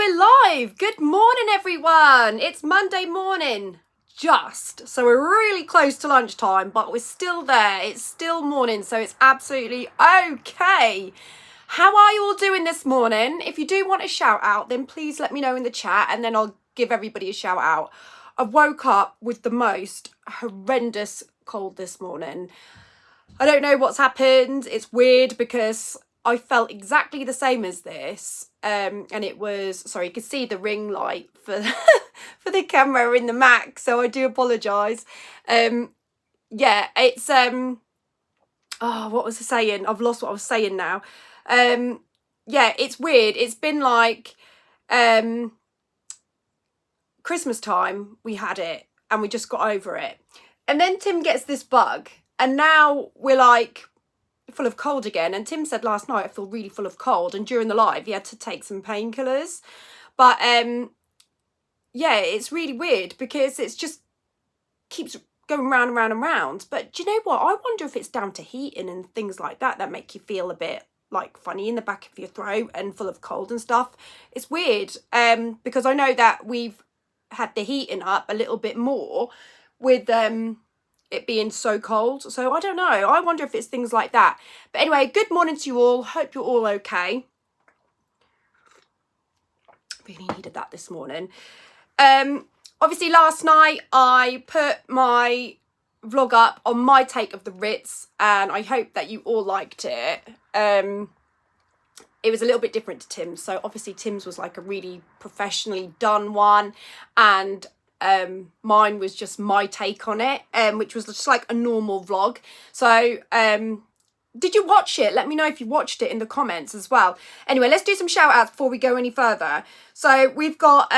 we're live. Good morning, everyone. It's Monday morning, so we're really close to lunchtime, but we're still there. It's still morning, so it's absolutely okay. How are you all doing this morning? If you do want a shout out, then please let me know in the chat and then I'll give everybody a shout out. I woke up with the most horrendous cold this morning. I don't know what's happened. It's weird because I felt exactly the same as this. And it was, sorry, you can see the ring light for for the camera in the Mac, so I do apologise. Yeah, it's oh, what was I saying? I've lost what I was saying now. Yeah, it's weird. It's been like Christmas time we had it and we just got over it. And then Tim gets this bug and now we're like full of cold again. And Tim said last night I feel really full of cold, and during the live he had to take some painkillers. But yeah, it's really weird because it's just keeps going round and round and round. But do you know what? I wonder if it's down to heating and things like that that make you feel a bit like funny in the back of your throat and full of cold and stuff. It's weird because I know that we've had the heating up a little bit more with it being so cold. So I don't know. I wonder if it's things like that. But anyway, good morning to you all. Hope you're all okay. Really needed that this morning. Obviously last night I put my vlog up on my take of the Ritz and I hope that you all liked it. It was a little bit different to Tim's. So obviously Tim's was like a really professionally done one, and mine was just my take on it, which was just like a normal vlog. So did you watch it? Let me know if you watched it in the comments as well. Anyway, let's do some shout outs before we go any further. So we've got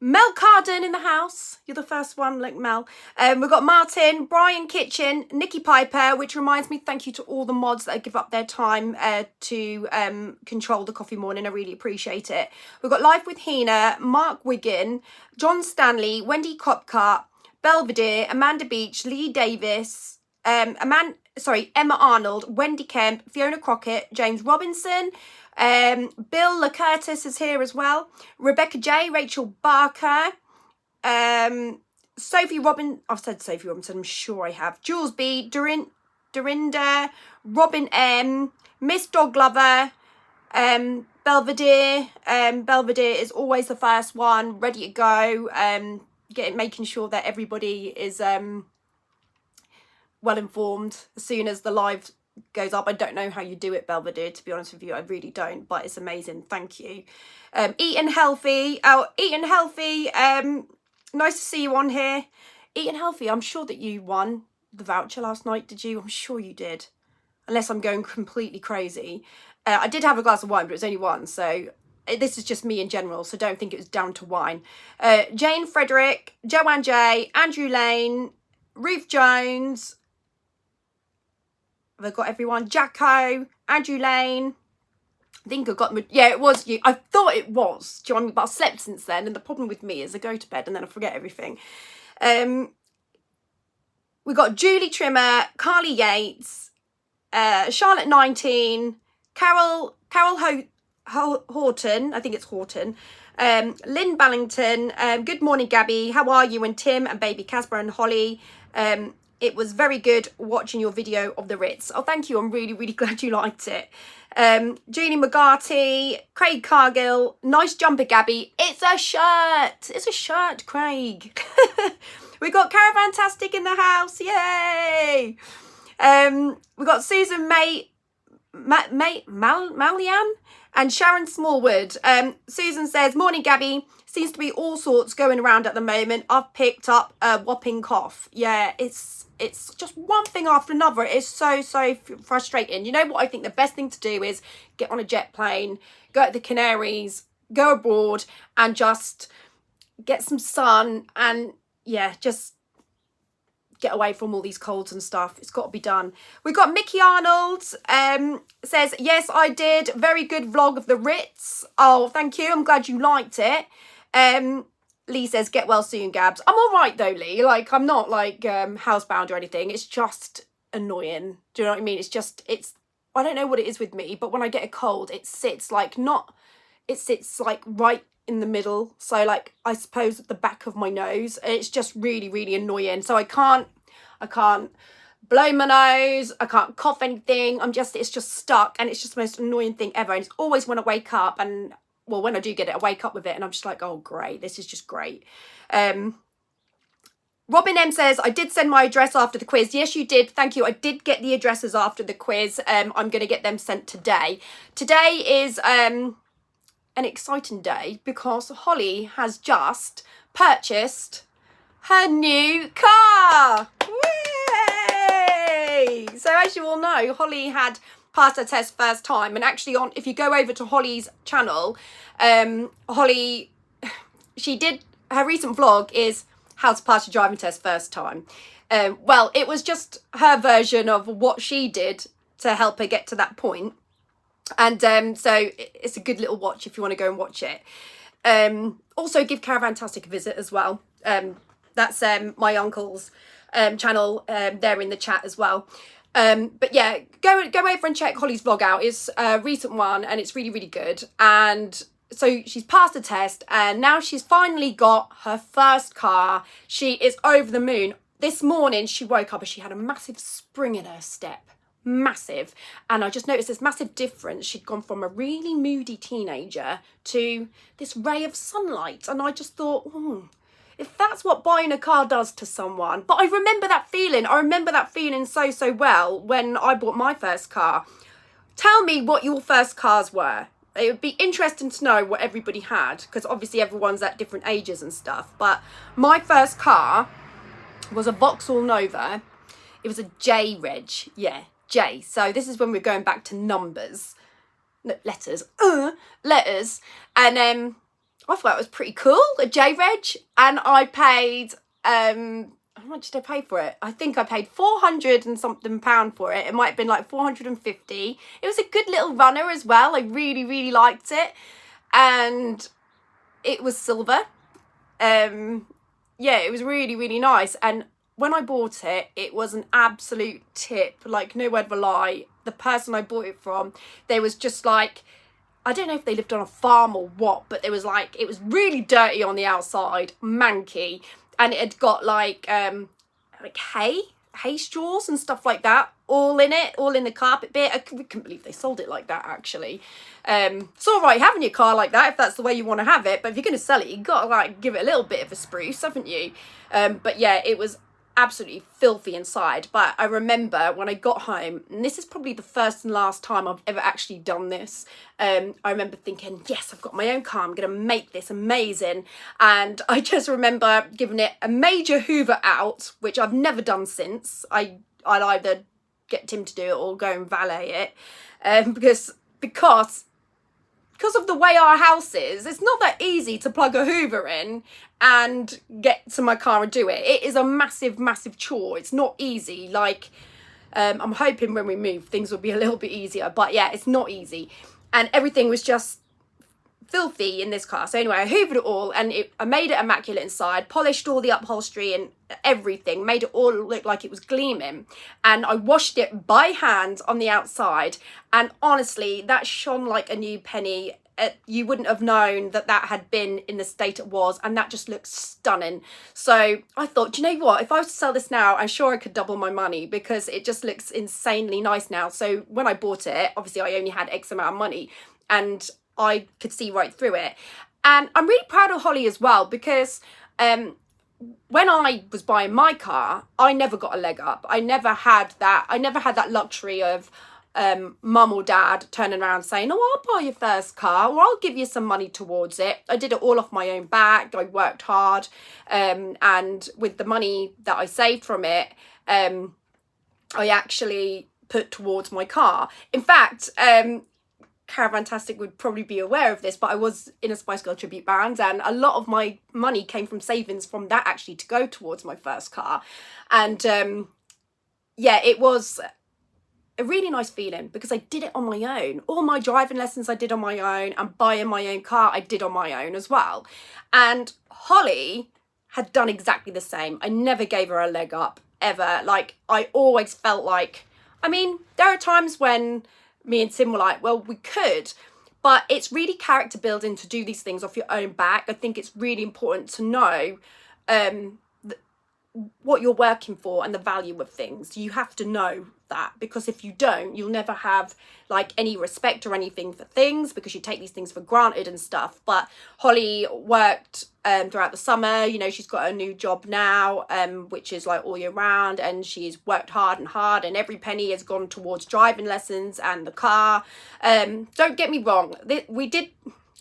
Mel Carden in the house. You're the first one, like Mel. We've got Martin, Brian Kitchen, Nikki Piper, which reminds me, thank you to all the mods that give up their time to control the coffee morning. I really appreciate it. We've got Live with Hina, Mark Wiggin, John Stanley, Wendy Copcart, Belvedere, Amanda Beach, Lee Davis, Emma Arnold, Wendy Kemp, Fiona Crockett, James Robinson, Bill LaCurtis is here as well, Rebecca J, Rachel Barker, Sophie Robin, I've said Sophie Robinson, I'm sure I have, Jules B, Dorinda, Robin M, Miss Dog Lover, Belvedere. Belvedere is always the first one, ready to go, making sure that everybody is well informed as soon as the live goes up. I don't know how you do it, Belvedere, to be honest with you. I really don't, but it's amazing. Thank you. Eating Healthy. Nice to see you on here. Eating Healthy, I'm sure that you won the voucher last night, did you? I'm sure you did, unless I'm going completely crazy. I did have a glass of wine, but it was only one, so this is just me in general, so don't think it was down to wine. Jane Frederick, Joanne J, Andrew Lane, Ruth Jones, I've got everyone, Jacko, Andrew Lane. I think I got, yeah, it was you. I thought it was, do you know what I mean? But I've slept since then, and the problem with me is I go to bed and then I forget everything. We got Julie Trimmer, Carly Yates, Charlotte 19, Carol Horton, I think it's Horton, Lynn Ballington, good morning Gabby, how are you, and Tim and baby Casper and Holly. It was very good watching your video of the Ritz. Oh, thank you. I'm really, really glad you liked it. Jeannie McGarty, Craig Cargill, nice jumper, Gabby. It's a shirt. It's a shirt, Craig. We got Caravantastic in the house. Yay. We got Susan Malian and Sharon Smallwood. Susan says, morning, Gabby. Seems to be all sorts going around at the moment. I've picked up a whopping cough. Yeah, it's just one thing after another. It is so frustrating. You know what I think the best thing to do is get on a jet plane, go to the Canaries, go abroad and just get some sun and, yeah, just get away from all these colds and stuff. It's got to be done. We've got Mickey Arnold, says, yes, I did. Very good vlog of the Ritz. Oh, thank you. I'm glad you liked it. Lee says, get well soon, Gabs. I'm all right, though, Lee. Like, I'm not, like, housebound or anything. It's just annoying. Do you know what I mean? It's I don't know what it is with me, but when I get a cold, it sits, like, not it sits like right in the middle, so like I suppose at the back of my nose. It's just really, really annoying. So I can't blow my nose, I can't cough anything. It's just stuck, and it's just the most annoying thing ever. And it's always when I wake up, and well, when I do get it, I wake up with it and I'm just like, oh great, this is just great. Robin M says, I did send my address after the quiz. Yes, you did. Thank you. I did get the addresses after the quiz. I'm going to get them sent today. Today is an exciting day because Holly has just purchased her new car. Yay! So as you all know, Holly had passed her test first time, and actually if you go over to Holly's channel, Holly, her recent vlog is how to pass your driving test first time. Well, it was just her version of what she did to help her get to that point. And so it's a good little watch if you want to go and watch it. Also give Caravantastic a visit as well. That's my uncle's channel. They're in the chat as well. But yeah, go over and check Holly's vlog out. It's a recent one and it's really, really good. And so she's passed the test and now she's finally got her first car. She is over the moon. This morning she woke up and she had a massive spring in her step. Massive. And I just noticed this massive difference. She'd gone from a really moody teenager to this ray of sunlight. And I just thought, if that's what buying a car does to someone. But I remember that feeling. I remember that feeling so well when I bought my first car. Tell me what your first cars were. It would be interesting to know what everybody had, because obviously everyone's at different ages and stuff. But my first car was a Vauxhall Nova. It was a J reg. Yeah, J. So this is when we're going back to numbers. No, letters. Letters. And I thought it was pretty cool, a J reg. And I paid... how much did I pay for it? I think I paid £400 and something for it. It might have been like 450. It was a good little runner as well. I really, really liked it. And it was silver. Yeah, it was really, really nice. And when I bought it, it was an absolute tip. Like, no word of a lie. The person I bought it from, they was just like, I don't know if they lived on a farm or what, but it was really dirty on the outside, manky. And it had got like hay straws and stuff like that, all in it, all in the carpet bit. I couldn't believe they sold it like that, actually. It's all right having your car like that if that's the way you want to have it, but if you're going to sell it, you've got to like give it a little bit of a spruce, haven't you? But yeah, it was absolutely filthy inside. But I remember when I got home, and this is probably the first and last time I've ever actually done this, I remember thinking, yes, I've got my own car, I'm going to make this amazing. And I just remember giving it a major hoover out, which I've never done since. I'd either get Tim to do it or go and valet it, because of the way our house is, it's not that easy to plug a hoover in and get to my car and do it. It is a massive, massive chore. It's not easy. Like, I'm hoping when we move, things will be a little bit easier. But yeah, it's not easy. And everything was just filthy in this car. So anyway, I hoovered it all and I made it immaculate inside, polished all the upholstery and everything, made it all look like it was gleaming. And I washed it by hand on the outside. And honestly, that shone like a new penny. You wouldn't have known that had been in the state it was, and that just looks stunning. So I thought, do you know what, if I was to sell this now, I'm sure I could double my money because it just looks insanely nice now. So when I bought it, obviously I only had X amount of money and I could see right through it. And I'm really proud of Holly as well, because when I was buying my car, I never got a leg up. I never had that luxury of mum or dad turning around saying, oh, I'll buy your first car, or I'll give you some money towards it. I did it all off my own back. I worked hard, and with the money that I saved from it, I actually put towards my car. In fact, Caravantastic would probably be aware of this, but I was in a Spice Girl tribute band, and a lot of my money came from savings from that actually to go towards my first car. And yeah, it was a really nice feeling because I did it on my own. All my driving lessons I did on my own, and buying my own car I did on my own as well. And Holly had done exactly the same. I never gave her a leg up ever. Like, I always felt like, I mean, there are times when me and Tim were like, well, we could, But it's really character building to do these things off your own back. I think it's really important to know what you're working for and the value of things. You have to know that, because if you don't, you'll never have like any respect or anything for things, because you take these things for granted and stuff. But Holly worked throughout the summer. You know, she's got a new job now, which is like all year round, and she's worked hard, and every penny has gone towards driving lessons and the car. Don't get me wrong, we did,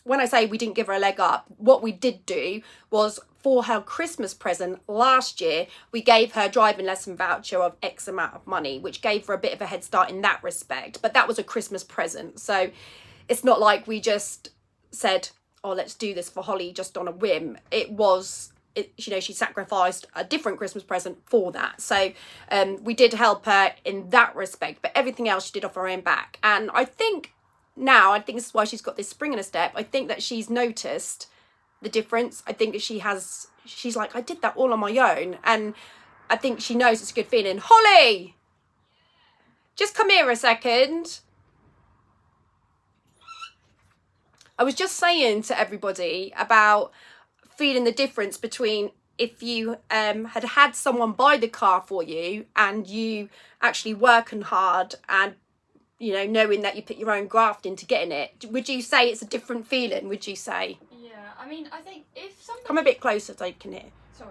when I say we didn't give her a leg up, what we did do was, for her Christmas present last year, we gave her a driving lesson voucher of X amount of money, which gave her a bit of a head start in that respect. But that was a Christmas present. So it's not like we just said, oh, let's do this for Holly just on a whim. It was, you know, she sacrificed a different Christmas present for that. So we did help her in that respect, but everything else she did off her own back. And I think this is why she's got this spring in her step. I think that she's noticed the difference. I think that she's like, I did that all on my own. And I think she knows it's a good feeling. Holly, just come here a second. I was just saying to everybody about feeling the difference between if you had someone buy the car for you and you actually working hard and, you know, knowing that you put your own graft into getting it. Would you say it's a different feeling, would you say? I mean, I think if somebody... Come a bit closer so you can hear. Sorry.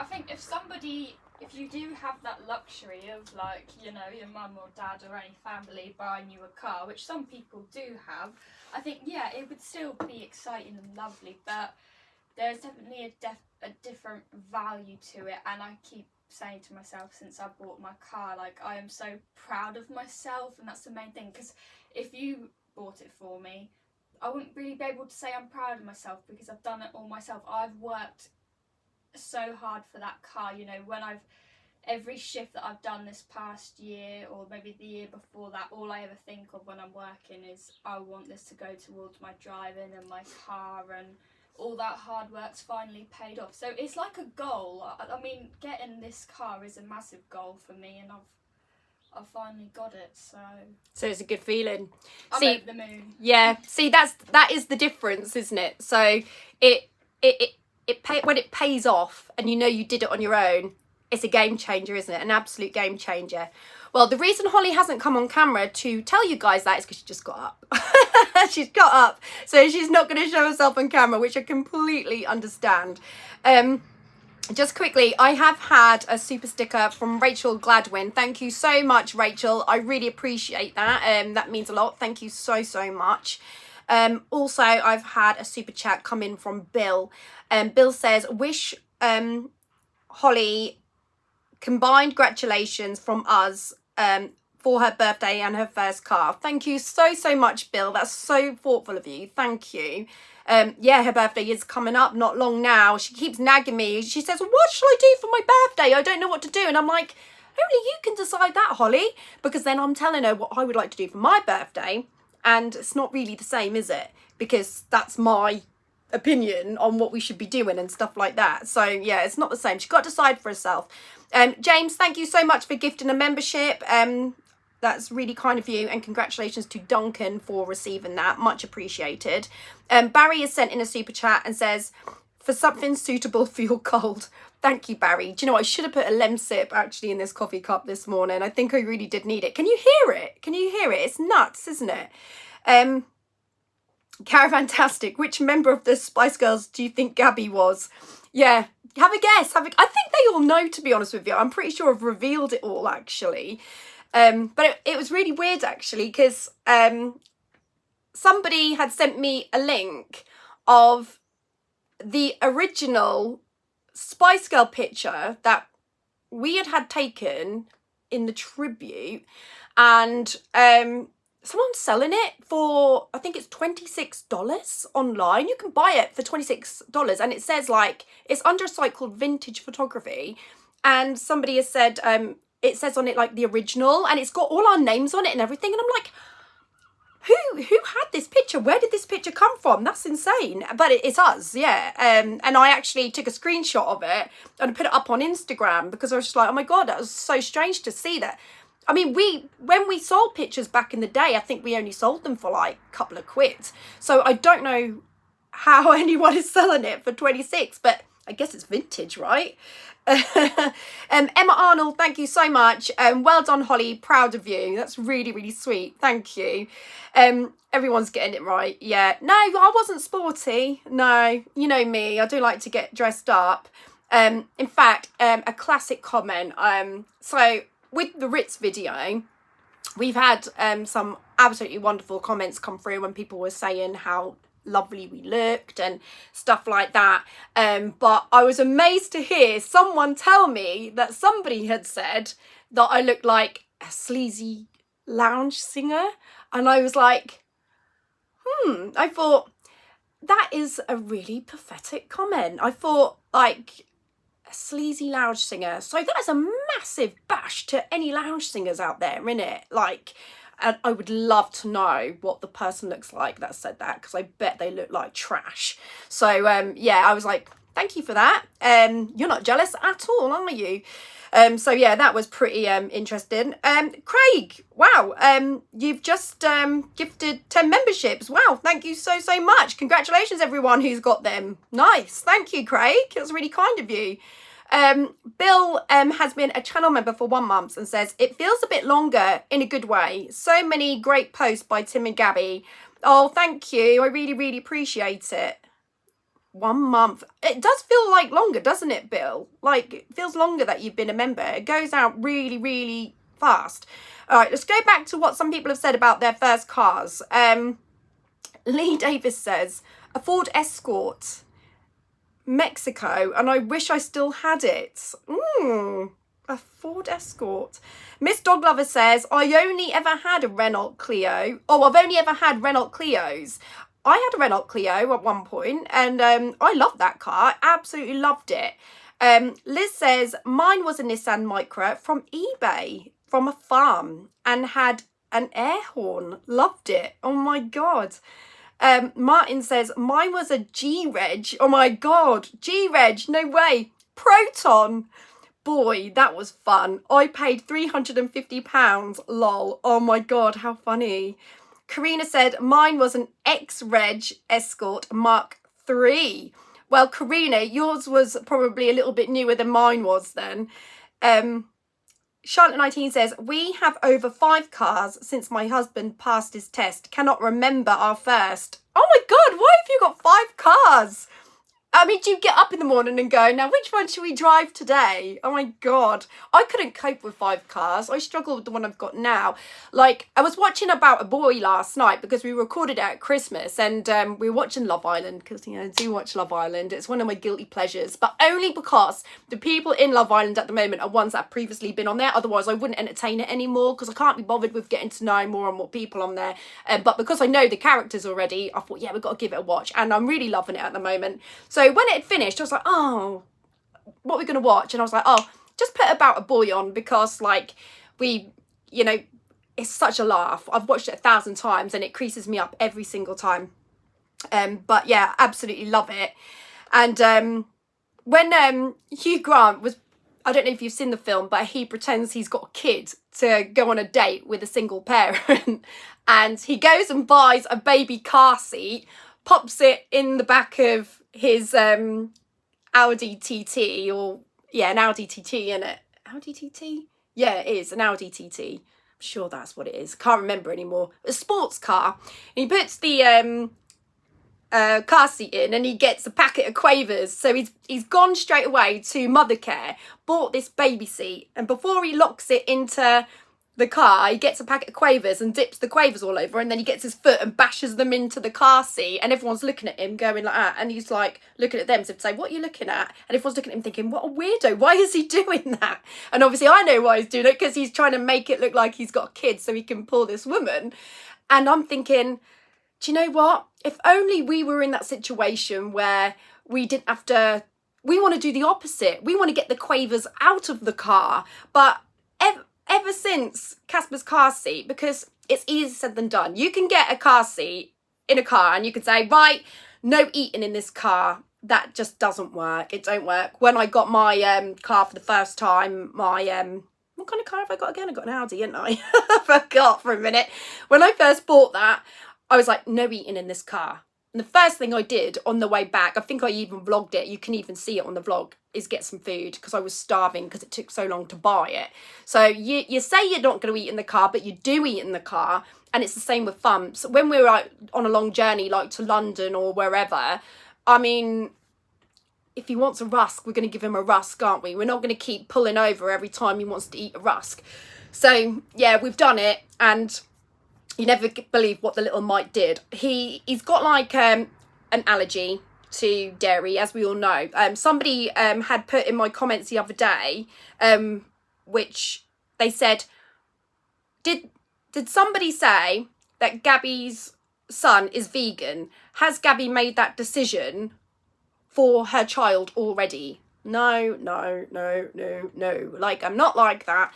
I think if you do have that luxury of, like, you know, your mum or dad or any family buying you a car, which some people do have, I think, yeah, it would still be exciting and lovely, but there's definitely a different value to it. And I keep saying to myself, since I bought my car, like, I am so proud of myself, and that's the main thing, because if you bought it for me, I wouldn't really be able to say I'm proud of myself, because I've done it all myself. I've worked so hard for that car, you know, every shift that I've done this past year, or maybe the year before that, all I ever think of when I'm working is, I want this to go towards my driving and my car, and all that hard work's finally paid off. So it's like a goal. I mean, getting this car is a massive goal for me, and I've finally got it, so it's a good feeling. I'm over the moon. Yeah, see, that is the difference, isn't it? So when it pays off and you know you did it on your own, it's a game changer, isn't it? An absolute game changer. Well, the reason Holly hasn't come on camera to tell you guys that is because she just got up. She's got up, so she's not going to show herself on camera, which I completely understand. Just quickly, I have had a super sticker from Rachel Gladwin. Thank you so much, Rachel. I really appreciate that. That means a lot. Thank you so much. Also, I've had a super chat come in from Bill. Bill says, wish Holly combined congratulations from us for her birthday and her first car. Thank you so much, Bill. That's so thoughtful of you. Thank you. Yeah, her birthday is coming up, not long now. She keeps nagging me. She says, what shall I do for my birthday? I don't know what to do. And I'm like, only you can decide that, Holly, because then I'm telling her what I would like to do for my birthday. And it's not really the same, is it? Because that's my opinion on what we should be doing and stuff like that. So yeah, it's not the same. She's got to decide for herself. James, thank you so much for gifting a membership. That's really kind of you, and congratulations to Duncan for receiving that. Much appreciated. Barry has sent in a super chat and says, for something suitable for your cold. Thank you, Barry. Do you know, I should have put a Lemsip actually in this coffee cup this morning. I think I really did need it. Can you hear it? Can you hear it? It's nuts, isn't it? Caravantastic. Which member of the Spice Girls do you think Gabby was? Yeah, have a guess. I think they all know, to be honest with you. I'm pretty sure I've revealed it all, actually. But it was really weird, actually, because somebody had sent me a link of the original Spice Girl picture that we had taken in the tribute, and someone's selling it for, I think it's $26 online. You can buy it for $26, and it says, like, it's under a site called Vintage Photography, and somebody has said it says on it like the original, and it's got all our names on it and everything, and I'm like, who had this picture? Where did this picture come from? That's insane. But it's us, yeah. And I actually took a screenshot of it and put it up on Instagram, because I was just like, oh my god, that was so strange to see that I mean, when we sold pictures back in the day, I think we only sold them for like a couple of quid. So I don't know how anyone is selling it for 26, but I guess it's vintage, right? Emma Arnold, thank you so much. Well done, Holly. Proud of you. That's really, really sweet. Thank you. Everyone's getting it right. Yeah. No, I wasn't sporty. No, you know me. I do like to get dressed up. In fact, a classic comment. So with the Ritz video, we've had some absolutely wonderful comments come through when people were saying how lovely we looked and stuff like that. But I was amazed to hear someone tell me that somebody had said that I looked like a sleazy lounge singer. And I was like, I thought, that is a really pathetic comment. I thought, like, a sleazy lounge singer. So that is a massive bash to any lounge singers out there, innit? Like, and I would love to know what the person looks like that said that, because I bet they look like trash. So yeah, I was like, thank you for that. You're not jealous at all, are you? So yeah, that was pretty interesting. Craig, wow, you've just gifted 10 memberships. Wow, thank you so much. Congratulations everyone who's got them. Nice, thank you, Craig. It was really kind of you. Bill has been a channel member for 1 month and says, it feels a bit longer in a good way. So many great posts by Tim and Gabby. Oh, thank you. I really, really appreciate it. 1 month. It does feel like longer, doesn't it, Bill? Like, it feels longer that you've been a member. It goes out really, really fast. All right, let's go back to what some people have said about their first cars. Lee Davis says, a Ford Escort, Mexico, and I wish I still had it. A Ford Escort. Miss Dog Lover says, I only ever had a Renault Clio. Oh, I've only ever had Renault Clios. I had a Renault Clio at one point, and I loved that car. Absolutely loved it. Liz says, mine was a Nissan Micra from eBay, from a farm, and had an air horn. Loved it. Oh my God. Martin says, mine was a G-Reg. Oh my God. G-Reg, no way. Proton. Boy, that was fun. I paid £350. Lol. Oh my God, how funny. Karina said, mine was an X-Reg Escort Mark III. Well, Karina, yours was probably a little bit newer than mine was then. Charlotte 19 says, we have over 5 cars since my husband passed his test. Cannot remember our first. Oh my God, why have you got 5 cars? I mean, do you get up in the morning and go, now which one should we drive today? Oh my God. I couldn't cope with 5 cars. I struggle with the one I've got now. Like, I was watching About a Boy last night because we recorded it at Christmas, and we were watching Love Island because, you know, I do watch Love Island. It's one of my guilty pleasures, but only because the people in Love Island at the moment are ones that have previously been on there. Otherwise, I wouldn't entertain it anymore because I can't be bothered with getting to know more and more people on there. But because I know the characters already, I thought, yeah, we've got to give it a watch, and I'm really loving it at the moment. So when it had finished, I was like, oh, what are we going to watch? And I was like, oh, just put About a Boy on because, like, we, you know, it's such a laugh. I've watched it 1,000 times and it creases me up every single time. But yeah, absolutely love it. And when Hugh Grant was, I don't know if you've seen the film, but he pretends he's got a kid to go on a date with a single parent. And he goes and buys a baby car seat, pops it in the back of his Audi TT, or yeah, an Audi TT, innit? Audi TT? Yeah, it is an Audi TT. I'm sure that's what it is. Can't remember anymore. A sports car. And he puts the car seat in, and he gets a packet of Quavers. So he's gone straight away to Mothercare, bought this baby seat, and before he locks it into the car, he gets a packet of Quavers and dips the Quavers all over, and then he gets his foot and bashes them into the car seat, and everyone's looking at him going like that, and he's like looking at them as if to say, what are you looking at? And everyone's looking at him thinking, what a weirdo, why is he doing that? And obviously I know why he's doing it, because he's trying to make it look like he's got a kid so he can pull this woman. And I'm thinking, do you know what? If only we were in that situation where we didn't have to, we want to do the opposite. We want to get the Quavers out of the car. But ever since Casper's car seat, because it's easier said than done. You can get a car seat in a car and you can say, right, no eating in this car. That just doesn't work. It don't work. When I got my car for the first time, my what kind of car have I got again? I got an Audi, hadn't I? I forgot for a minute. When I first bought that, I was like, no eating in this car. And the first thing I did on the way back, I think I even vlogged it, you can even see it on the vlog, is get some food because I was starving because it took so long to buy it. So you say you're not going to eat in the car, but you do eat in the car. And it's the same with fun. So when we're like on a long journey, like to London or wherever, I mean, if he wants a rusk, we're going to give him a rusk, aren't we? We're not going to keep pulling over every time he wants to eat a rusk. So yeah, we've done it, and you never believe what the little mite did. He's got like an allergy to dairy, as we all know. Somebody had put in my comments the other day, which they said, did somebody say that Gabby's son is vegan? Has Gabby made that decision for her child already? No. Like, I'm not like that.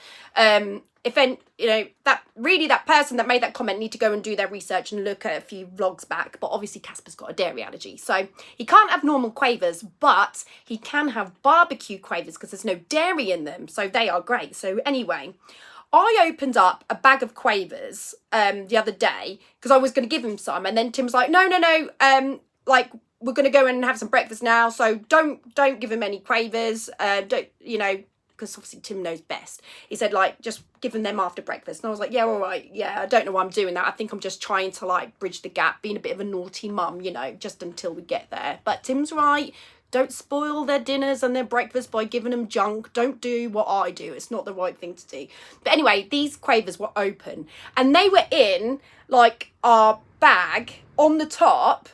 That person that made that comment need to go and do their research and look at a few vlogs back. But obviously Casper's got a dairy allergy, so he can't have normal quavers, but he can have barbecue quavers because there's no dairy in them, so they are great. So anyway, I opened up a bag of quavers the other day because I was going to give him some, and then Tim was like, no, like, we're going to go and have some breakfast now, so don't give him any quavers, because obviously Tim knows best. He said, like, just give them after breakfast. And I was like, yeah, all right, yeah, I don't know why I'm doing that. I think I'm just trying to, like, bridge the gap, being a bit of a naughty mum, just until we get there. But Tim's right. Don't spoil their dinners and their breakfast by giving them junk. Don't do what I do. It's not the right thing to do. But anyway, these quavers were open, and they were in, like, our bag on the top,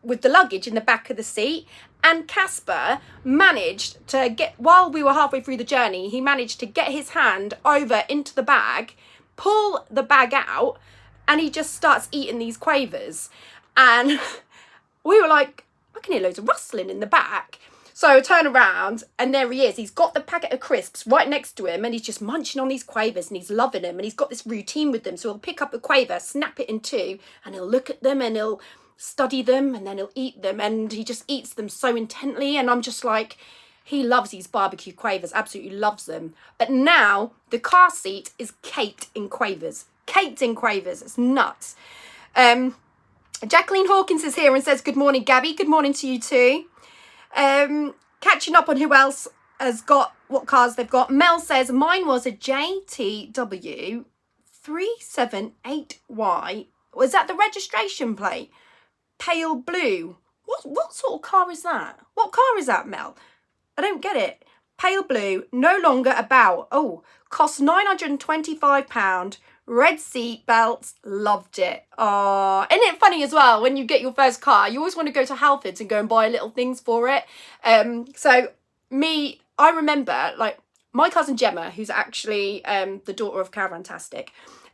with the luggage in the back of the seat. And Casper managed to get, while we were halfway through the journey, he managed to get his hand over into the bag, pull the bag out, and he just starts eating these quavers. And we were like, I can hear loads of rustling in the back. So I turn around, and there he is. He's got the packet of crisps right next to him, and he's just munching on these quavers, and he's loving them. And he's got this routine with them. So he'll pick up a quaver, snap it in two, and he'll look at them, and he'll study them, and then he'll eat them, and he just eats them so intently. And I'm just like, he loves these barbecue quavers, absolutely loves them. But now the car seat is caked in quavers. It's nuts. Jacqueline Hawkins is here and says, good morning, Gabby. Good morning to you too. Catching up on who else has got what cars they've got. Mel says, mine was a JTW 378Y. Was that the registration plate? Pale blue. What sort of car is that? What car is that, Mel? I don't get it. Pale blue, no longer about. Oh, cost £925. Red seat belts, loved it. Oh, isn't it funny as well, when you get your first car, you always want to go to Halfords and go and buy little things for it. I remember, like, my cousin Gemma, who's actually the daughter of Caravantastic,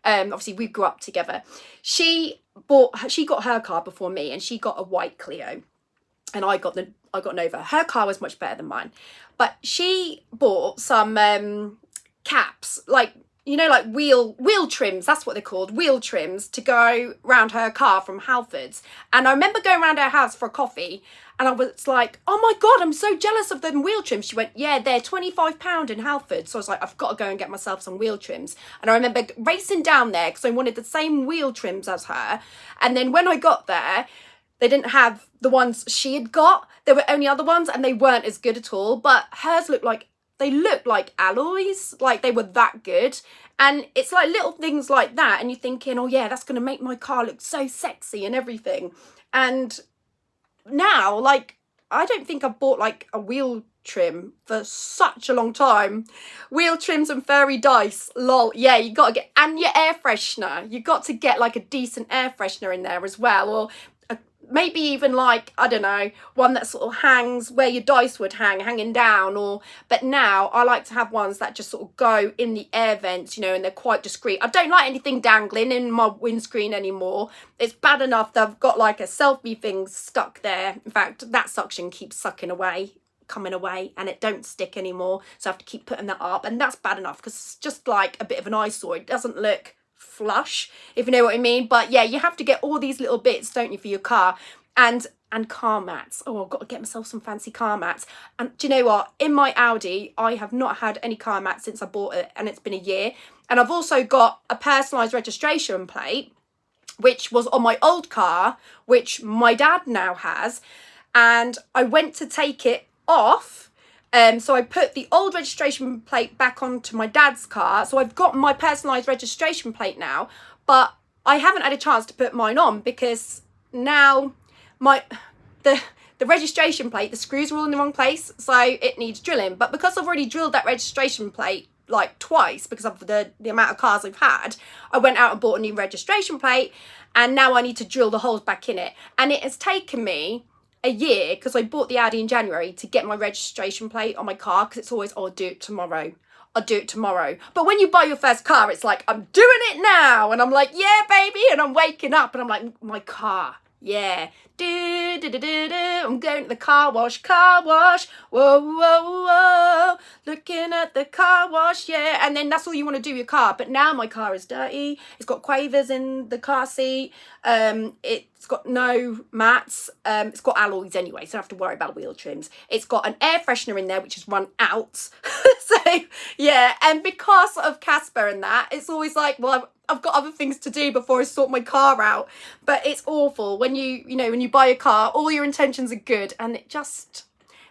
obviously we grew up together. She got her car before me, and she got a white Clio, and I got an Nova. Her car was much better than mine, but she bought some caps, like, like wheel trims, that's what they're called, wheel trims, to go round her car from Halfords. And I remember going round her house for a coffee, and I was like, oh my God, I'm so jealous of them wheel trims. She went, yeah, they're £25 in Halfords. So I was like, I've got to go and get myself some wheel trims. And I remember racing down there because I wanted the same wheel trims as her. And then when I got there, they didn't have the ones she had got. There were only other ones, and they weren't as good at all. But hers looked like alloys, like they were that good. And it's like little things like that, and you're thinking, oh yeah, that's going to make my car look so sexy and everything. And now, like, I don't think I've bought like a wheel trim for such a long time. Wheel trims and fairy dice, lol. Yeah, you got to get, and your air freshener, you got to get like a decent air freshener in there as well, or maybe even like, I don't know, one that sort of hangs where your dice would hanging down. But now I like to have ones that just sort of go in the air vents, and they're quite discreet. I don't like anything dangling in my windscreen anymore. It's bad enough that I've got like a selfie thing stuck there. In fact, that suction keeps coming away, and it don't stick anymore, so I have to keep putting that up, and that's bad enough because it's just like a bit of an eyesore. It doesn't look flush, if you know what I mean. But yeah, you have to get all these little bits, don't you, for your car. and car mats. Oh, I've got to get myself some fancy car mats. And do you know what? In my Audi, I have not had any car mats since I bought it, and it's been a year. And I've also got a personalised registration plate, which was on my old car, which my dad now has. And I went to take it off. So I put the old registration plate back onto my dad's car. So I've got my personalised registration plate now, but I haven't had a chance to put mine on because now the registration plate, the screws are all in the wrong place, so it needs drilling. But because I've already drilled that registration plate like twice because of the amount of cars I've had, I went out and bought a new registration plate, and now I need to drill the holes back in it. And it has taken me a year, because I bought the Audi in January, to get my registration plate on my car, because it's always, oh, I'll do it tomorrow. I'll do it tomorrow. But when you buy your first car, it's like, I'm doing it now. And I'm like, yeah, baby. And I'm waking up and I'm like, my car. Yeah. I'm going to the car wash. Whoa, whoa, whoa. Looking at the car wash, yeah. And then that's all you want to do with your car. But now my car is dirty. It's got quavers in the car seat. It's got no mats. It's got alloys anyway, so I don't have to worry about wheel trims. It's got an air freshener in there, which has run out. So, yeah. And because of Casper and that, it's always like, well, I've got other things to do before I sort my car out. But it's awful when when you buy a car, all your intentions are good, and they just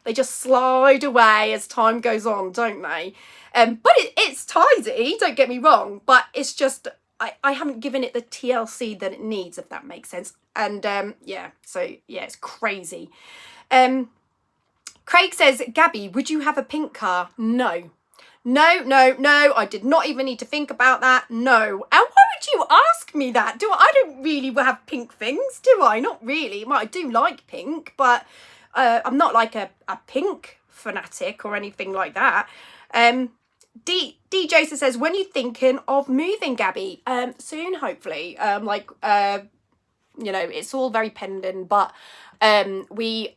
slide away as time goes on, don't they? But it's tidy, don't get me wrong, but it's just I haven't given it the TLC that it needs, if that makes sense. And it's crazy. Craig says, Gabby, would you have a pink car? No, I did not even need to think about that. No. And why would you ask me that? I don't really have pink things, do I? Not really. Well, I do like pink, but I'm not like a pink fanatic or anything like that. D Joseph says, when are you thinking of moving, Gabby? Soon, hopefully. It's all very pending, but it's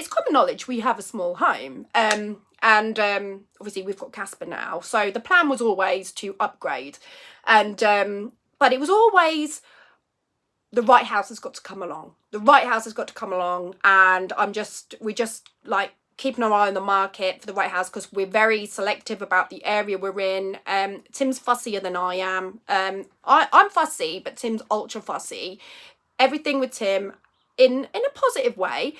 common knowledge we have a small home. And obviously we've got Casper now. So the plan was always to upgrade. And but it was always the right house has got to come along. The right house has got to come along. And we just like keeping our eye on the market for the right house, because we're very selective about the area we're in. Tim's fussier than I am. I'm fussy, but Tim's ultra fussy. Everything with Tim, in a positive way,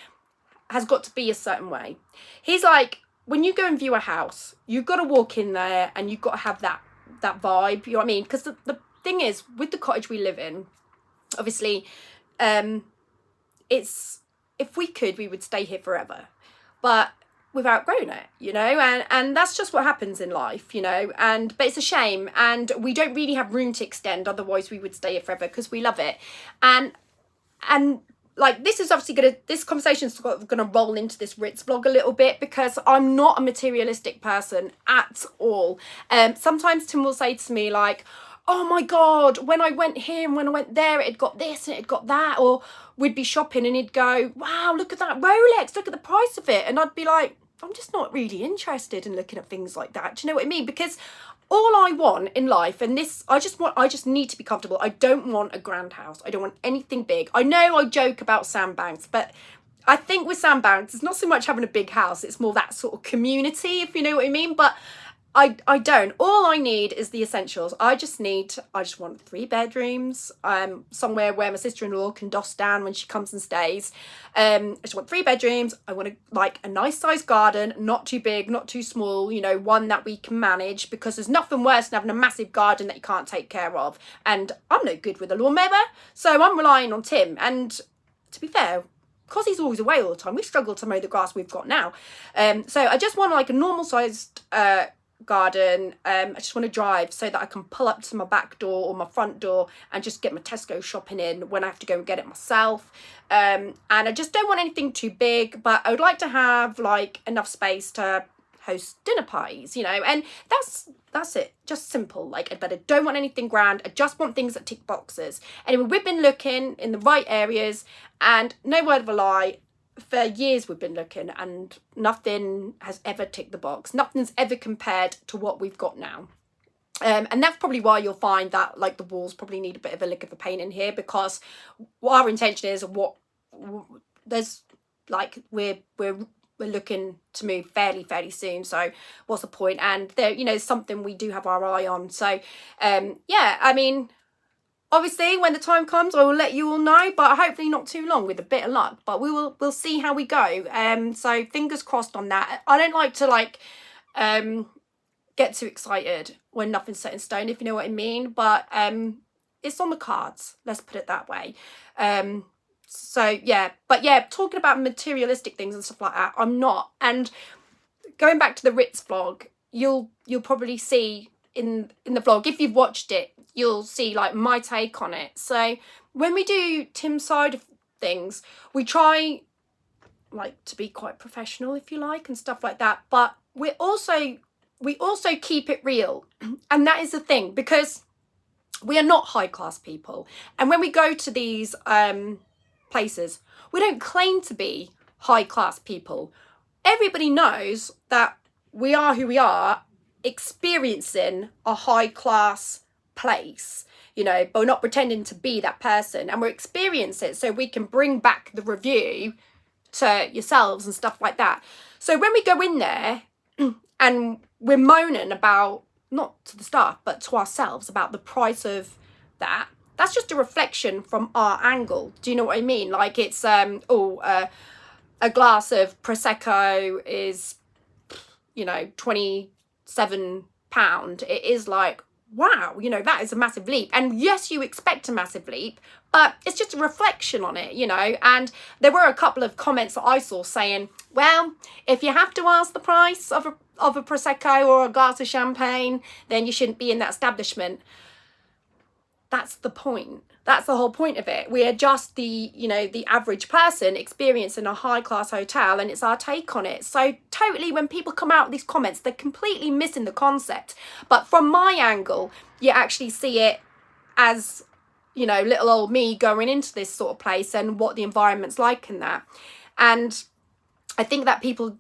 has got to be a certain way. He's like, when you go and view a house, you've got to walk in there and you've got to have that vibe, you know what I mean? Because the thing is, with the cottage we live in, obviously, it's, if we could, we would stay here forever. But we've outgrown it, and that's just what happens in life, but it's a shame, and we don't really have room to extend, otherwise we would stay here forever because we love it. And like, this is obviously this conversation's gonna roll into this Ritz vlog a little bit, because I'm not a materialistic person at all. Sometimes Tim will say to me like, oh my God, when I went here and when I went there, it had got this and it had got that. Or we'd be shopping and he'd go, wow, look at that Rolex, look at the price of it. And I'd be like, I'm just not really interested in looking at things like that. Do you know what I mean? Because all I want in life, and this, I just need to be comfortable. I don't want a grand house. I don't want anything big. I know I joke about sandbanks, but I think with sandbanks, it's not so much having a big house. It's more that sort of community, if you know what I mean. But I don't. All I need is the essentials. I just want 3 bedrooms, somewhere where my sister-in-law can doss down when she comes and stays. I just want 3 bedrooms. I want a nice sized garden, not too big, not too small, one that we can manage, because there's nothing worse than having a massive garden that you can't take care of. And I'm no good with a lawnmower, so I'm relying on Tim. And to be fair, because he's always away all the time, we struggle to mow the grass we've got now. So I just want like a normal sized garden. I just want to drive so that I can pull up to my back door or my front door and just get my Tesco shopping in when I have to go and get it myself. And I just don't want anything too big, but I would like to have like enough space to host dinner parties, and that's it. Just simple. But I don't want anything grand. I just want things that tick boxes. Anyway, we've been looking in the right areas, and no word of a lie, for years we've been looking, and nothing has ever ticked the box. Nothing's ever compared to what we've got now. And that's probably why you'll find that like the walls probably need a bit of a lick of the paint in here, because what our intention is, there's like we're looking to move fairly soon, so what's the point? And there, you know, something we do have our eye on. So yeah, I mean, obviously when the time comes I will let you all know, but hopefully not too long, with a bit of luck, but we'll see how we go. So fingers crossed on that. I don't like to like get too excited when nothing's set in stone, if you know what I mean, but it's on the cards, let's put it that way. So yeah, but yeah, talking about materialistic things and stuff like that, I'm not. And going back to the Ritz vlog, you'll probably see in the vlog, if you've watched it, you'll see like my take on it. So when we do Tim's side of things, we try like to be quite professional, if you like, and stuff like that, but we also keep it real. And that is the thing, because we are not high class people, and when we go to these places, we don't claim to be high class people. Everybody knows that we are who we are, experiencing a high class place, you know, but we're not pretending to be that person, and we're experiencing it so we can bring back the review to yourselves and stuff like that. So when we go in there and we're moaning about, not to the staff but to ourselves, about the price of that, that's just a reflection from our angle. Do you know what I mean? Like it's a glass of Prosecco is, you know, £27. It is like, wow, you know, that is a massive leap. And yes, you expect a massive leap, but it's just a reflection on it, you know. And there were a couple of comments that I saw saying, well, if you have to ask the price of a Prosecco or a glass of champagne, then you shouldn't be in that establishment. That's the point. That's the whole point of it. We are just the, you know, the average person experiencing a high class hotel, and it's our take on it. So totally, when people come out with these comments, they're completely missing the concept. But from my angle, you actually see it as, you know, little old me going into this sort of place and what the environment's like in that. And I think that people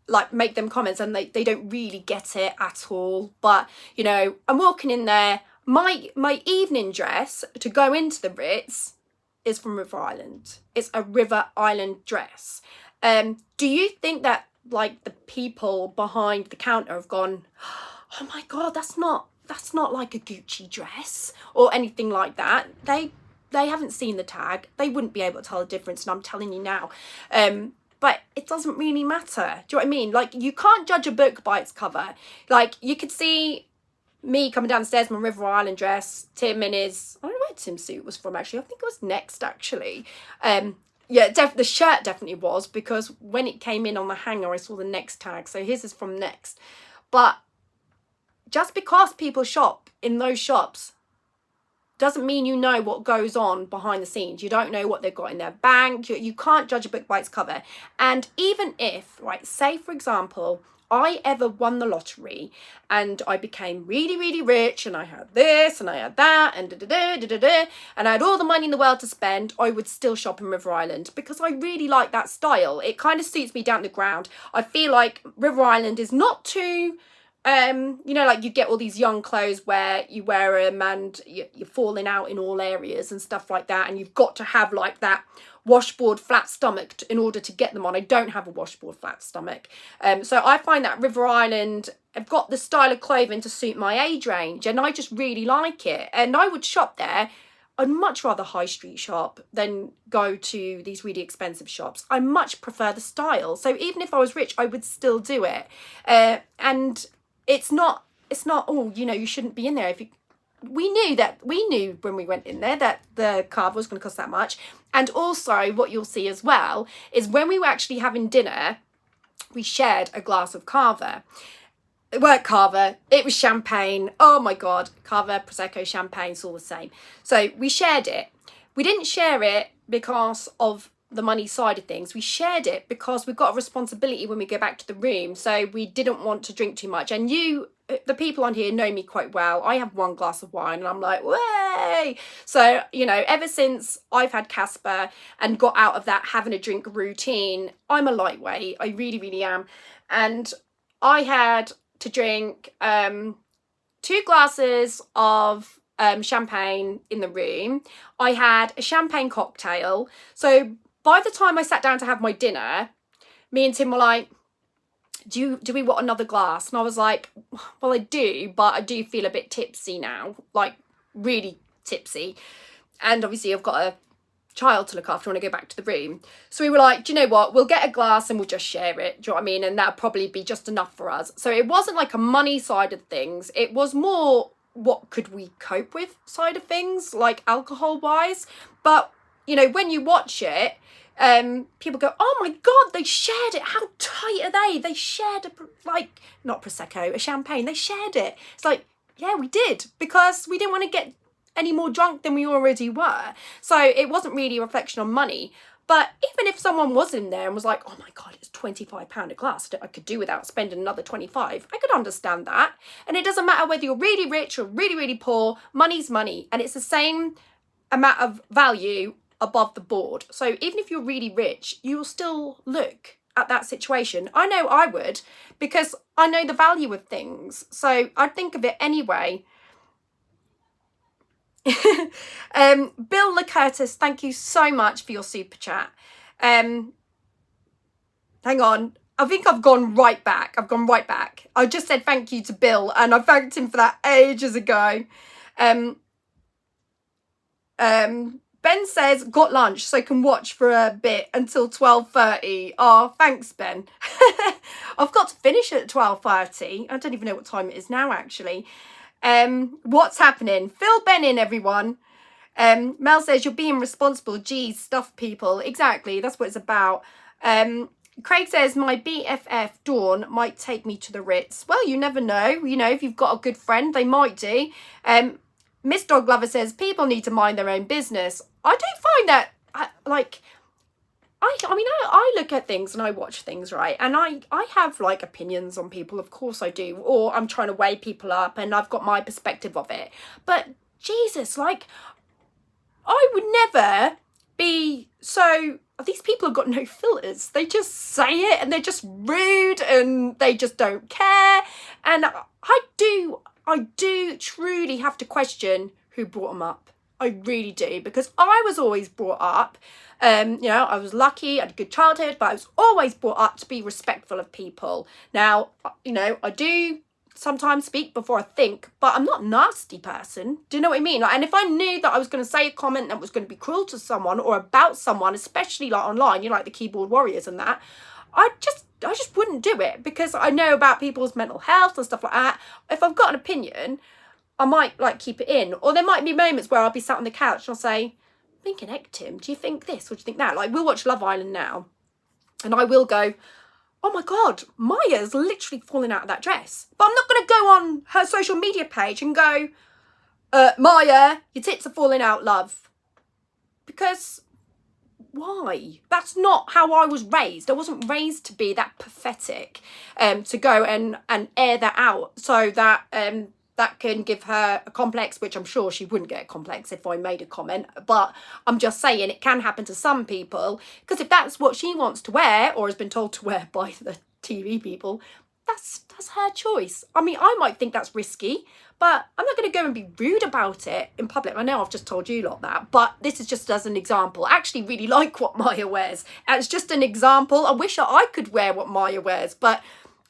like make them comments and they don't really get it at all. But, you know, I'm walking in there, my evening dress to go into the Ritz is from River Island. It's a River Island dress. Do you think that like the people behind the counter have gone, oh my God, that's not like a Gucci dress or anything like that? They haven't seen the tag. They wouldn't be able to tell the difference, and I'm telling you now. But it doesn't really matter. Do you know what I mean? Like, you can't judge a book by its cover. Like, you could see me coming downstairs in my River Island dress, Tim in his, I don't know where Tim's suit was from actually. I think it was Next actually. Yeah, the shirt definitely was, because when it came in on the hanger, I saw the Next tag. So his is from Next. But just because people shop in those shops doesn't mean you know what goes on behind the scenes. You don't know what they've got in their bank. You can't judge a book by its cover. And even if, right, say for example, I ever won the lottery and I became really, really rich and I had this and I had that and and I had all the money in the world to spend, I would still shop in River Island, because I really like that style. It kind of suits me down to the ground. I feel like River Island is not too, you know, like you get all these young clothes where you wear them and you're falling out in all areas and stuff like that, and you've got to have like that washboard flat stomach in order to get them on. I don't have a washboard flat stomach, so I find that River Island have got the style of clothing to suit my age range, and I just really like it, and I would shop there. I'd much rather high street shop than go to these really expensive shops. I much prefer the style, so even if I was rich I would still do it. And it's not, oh, you know, you shouldn't be in there. We knew when we went in there that the carver was going to cost that much. And also what you'll see as well is when we were actually having dinner, we shared a glass of carver. It weren't carver, it was champagne. Oh my God, carver, Prosecco, champagne, it's all the same. So we shared it. We didn't share it because of the money side of things. We shared it because we've got a responsibility when we go back to the room, so we didn't want to drink too much. And you, the people on here, know me quite well. I have one glass of wine and I'm like, way. So, you know, ever since I've had Casper and got out of that having a drink routine, I'm a lightweight. I really, really am. And I had to drink 2 glasses of champagne in the room. I had a champagne cocktail. So by the time I sat down to have my dinner, me and Tim were like, do we want another glass? And I was like, well, I do, but I do feel a bit tipsy now, like really tipsy. And obviously I've got a child to look after when I go back to the room. So we were like, do you know what? We'll get a glass and we'll just share it. Do you know what I mean? And that'll probably be just enough for us. So it wasn't like a money side of things. It was more what could we cope with side of things, like alcohol wise. But, you know, when you watch it, people go, oh my God, they shared it. How tight are they? They shared not Prosecco, a champagne. They shared it. It's like, yeah, we did, because we didn't want to get any more drunk than we already were. So it wasn't really a reflection on money. But even if someone was in there and was like, oh my God, it's £25 a glass, I could do without spending another 25, I could understand that. And it doesn't matter whether you're really rich or really, really poor, money's money. And it's the same amount of value above the board. So even if you're really rich, you will still look at that situation. I know I would, because I know the value of things. So I'd think of it anyway. Bill LaCurtis, thank you so much for your super chat. Hang on, I think I've gone right back. I just said thank you to Bill, and I thanked him for that ages ago. Ben says, got lunch, so can watch for a bit until 12:30. Oh, thanks, Ben. I've got to finish at 12:30. I don't even know what time it is now, actually. What's happening? Fill Ben in, everyone. Mel says, you're being responsible. Geez, stuff people. Exactly, that's what it's about. Craig says, my BFF, Dawn, might take me to the Ritz. Well, you never know. You know, if you've got a good friend, they might do. Miss Dog Lover says, people need to mind their own business. I don't find that, I look at things and I watch things, right? And I have like opinions on people, of course I do. Or I'm trying to weigh people up and I've got my perspective of it. But Jesus, like, I would never be so... These people have got no filters. They just say it and they're just rude and they just don't care. And I do truly have to question who brought them up. I really do, because I was always brought up, you know, I was lucky, I had a good childhood, but I was always brought up to be respectful of people. Now, you know, I do sometimes speak before I think, but I'm not a nasty person. Do you know what I mean? Like, and if I knew that I was going to say a comment that was going to be cruel to someone or about someone, especially like online, you know, like the keyboard warriors and that, I just wouldn't do it, because I know about people's mental health and stuff like that. If I've got an opinion, I might like keep it in. Or there might be moments where I'll be sat on the couch and I'll say, I'm thinking, heck, Tim, do you think this? What do you think that? Like, we'll watch Love Island now and I will go, oh my God, Maya's literally falling out of that dress. But I'm not going to go on her social media page and go, Maya, your tits are falling out, love. Because... why? That's not how I was raised. I wasn't raised to be that pathetic, to go and air that out so that that can give her a complex, which I'm sure she wouldn't get a complex if I made a comment, but I'm just saying it can happen to some people, because if that's what she wants to wear or has been told to wear by the TV people, that's her choice. I mean, I might think that's risky, but I'm not going to go and be rude about it in public. I know I've just told you lot that, but this is just as an example. I actually really like what Maya wears. It's just an example. I wish I could wear what Maya wears, but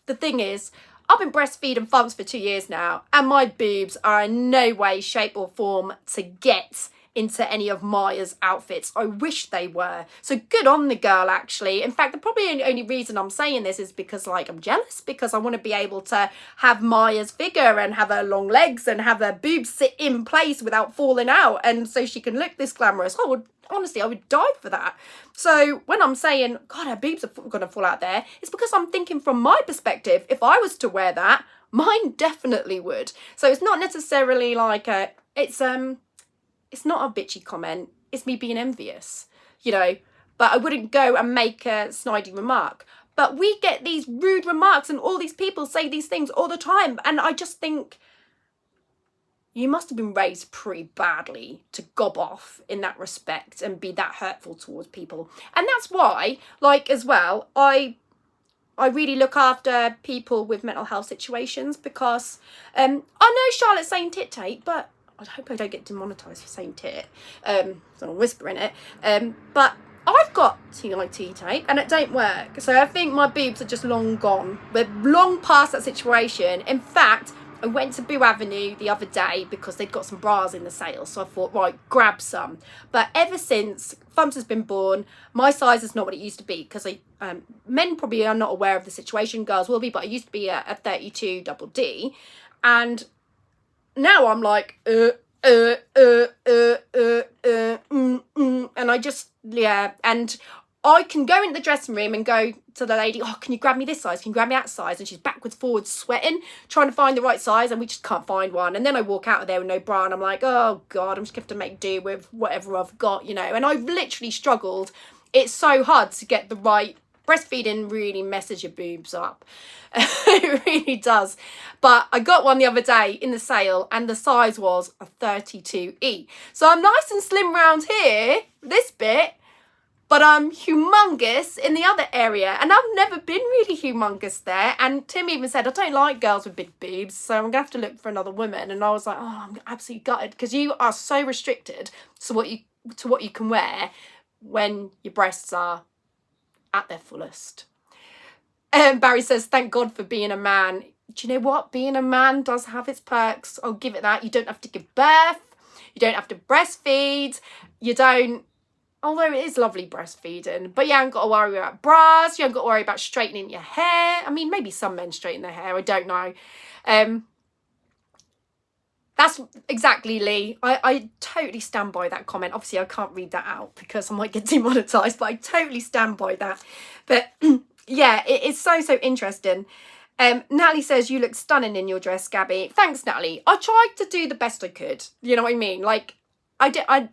the thing is, I've been breastfeeding Fumps for 2 years now, and my boobs are in no way, shape or form to get into any of Maya's outfits. I wish they were. So good on the girl, actually. In fact, the probably only reason I'm saying this is because, like, I'm jealous, because I want to be able to have Maya's figure and have her long legs and have her boobs sit in place without falling out, and so she can look this glamorous. Honestly, I would die for that. So when I'm saying, God, her boobs are going to fall out there, it's because I'm thinking from my perspective, if I was to wear that, mine definitely would. So it's not necessarily like it's not a bitchy comment. It's me being envious, you know, but I wouldn't go and make a snidey remark. But we get these rude remarks and all these people say these things all the time. And I just think, you must have been raised pretty badly to gob off in that respect and be that hurtful towards people. And that's why, like, as well, I I really look after people with mental health situations because I know Charlotte's saying tit tape, but I hope I don't get demonetised for saying tit. So I'm whispering it. But I've got TIT tape and it don't work. So I think my boobs are just long gone. We're long past that situation. In fact, I went to Boo Avenue the other day because they'd got some bras in the sale. So I thought, right, grab some. But ever since Thumbs has been born, my size is not what it used to be. Because men probably are not aware of the situation. Girls will be. But I used to be a 32 double D. And now I'm like, and I just, yeah. And I can go in the dressing room and go to the lady, oh, can you grab me this size? Can you grab me that size? And she's backwards, forwards, sweating, trying to find the right size, and we just can't find one. And then I walk out of there with no bra, and I'm like, oh, God, I'm just going to have to make do with whatever I've got, you know. And I've literally struggled. It's so hard to get the right. Breastfeeding really messes your boobs up. It really does. But I got one the other day in the sale, and the size was a 32E. So I'm nice and slim round here, this bit, but I'm humongous in the other area. And I've never been really humongous there. And Tim even said, I don't like girls with big boobs, so I'm going to have to look for another woman. And I was like, oh, I'm absolutely gutted, because you are so restricted to what you can wear when your breasts are at their fullest. Barry says, thank God for being a man. Do you know what? Being a man does have its perks. I'll give it that. You don't have to give birth. You don't have to breastfeed. You don't, although it is lovely breastfeeding, but you haven't got to worry about bras. You haven't got to worry about straightening your hair. I mean, maybe some men straighten their hair. I don't know. That's exactly, Lee. I totally stand by that comment. Obviously, I can't read that out because I might get demonetised, but I totally stand by that. But yeah, it's so interesting. Natalie says, you look stunning in your dress, Gabby. Thanks, Natalie. I tried to do the best I could. You know what I mean? Like, I'm